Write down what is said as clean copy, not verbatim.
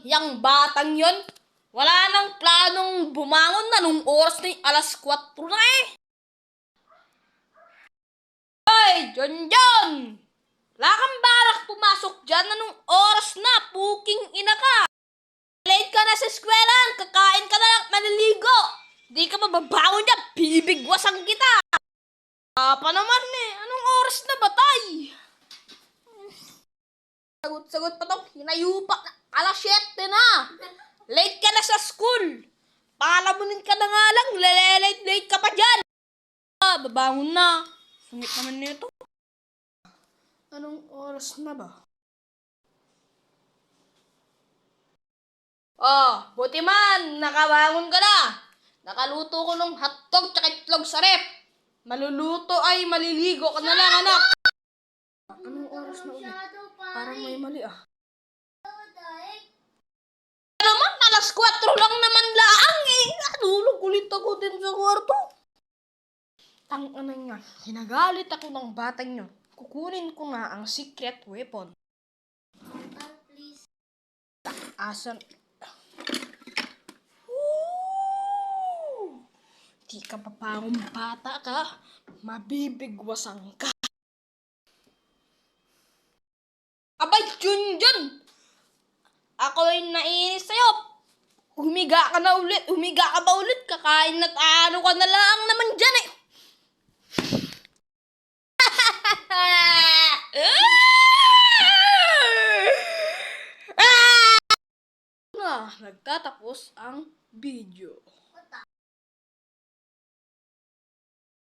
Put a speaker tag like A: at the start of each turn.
A: Yang batang yon, wala nang planong bumangon na nung oras na yung alas 4 na eh. Hoy, John! Wala kang balak pumasok dyan na nung oras na, puking ina ka. Late ka na sa eskwelahan, kakain ka na lang, maliligo. Di ka mababangon dyan, bibigwasan kita. Pa naman eh, anong oras na ba tay? Sagot-sagot pa tong hinayupak na alas 7 na. Late ka na sa school. Palamunin ka na nga lang, late ka pa dyan. Babangon na. Sungit naman nito. Anong oras na ba? Buti man, nakabangon ka na. Nakaluto ko ng hotdog tsaka itlog sa rep. Maluluto ay maliligo ka na lang, anak. Anong oras na ulit? Parang may mali ah. Naman, alas 4 lang naman laang eh. Natulog ulit ako din sa kwarto. Tang-ina nga, hinagalit ako ng batang yun. Kukunin ko nga ang secret weapon. Please. Asan? Di ka papangong bata ka, mabibigwasan ka. Abay, Junjun! Ako ay nainis sa'yo. Humiga ka ba ulit? Kakain at ano ka na lang naman dyan eh. Nagtatapos ang video.